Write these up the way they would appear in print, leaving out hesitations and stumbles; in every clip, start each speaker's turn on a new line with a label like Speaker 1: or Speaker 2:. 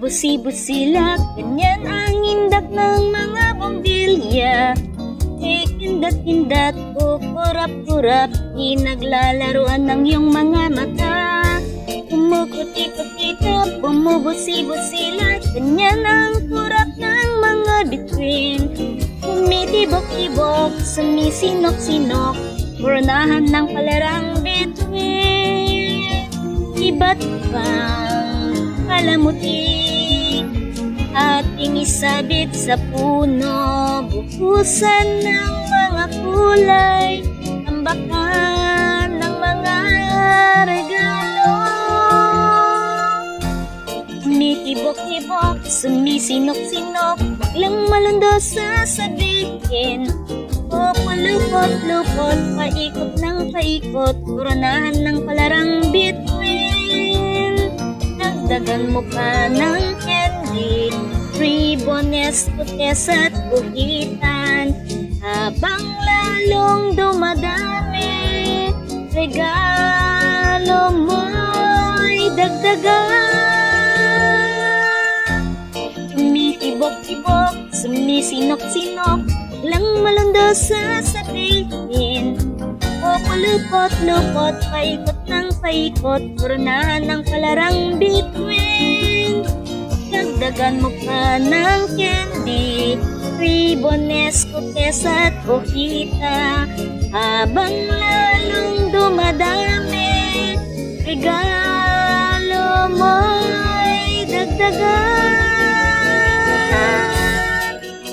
Speaker 1: Bumubusi-busila, ganyan ang indak ng mga bombilya. Kindat-kindat, kukurap-kurap, inaglalaruan ng iyong mga mata. Kumukot-ikot-ikot, bumubusi-busila, ganyan ang kurap ng mga bituin. Tumitibok-tibok, sumisinok-sinok, burnahan ng palarang bituin. Iba't ibang palamuti, ating isabit sa puno, buhusan ng mga kulay, tambakan ng mga regalo. Tumitibok-tibok, sumisinok-sinok, biglang malundos sasabihin. Pupulupot-lupot, paikot ng paikot, kuranahan ng palarang bituin. Dagdagan mo pa ng candy, ribones, putes at guhitan. Habang lalong dumadami, regalo mo'y dagdagan. Tumitibok-tibok, sumisinok-sinok, lang malundos sasabihin. Pupulupot-lupot, paikot ng paikot, kurnahan ng palarang bituin. Dagdagan mo pa ng candy, ribones, putes at buhita. Habang lalong dumadami, regalo mo'y dagdagan.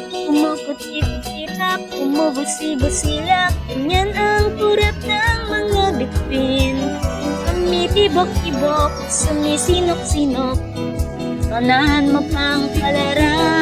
Speaker 1: Kumukot-ikot-ikot, bumubusi-busila, ganyan ang kurap ng mga bituin. Tumitibok-tibok, sumisinok-sinok, kurnahan mo pang palarang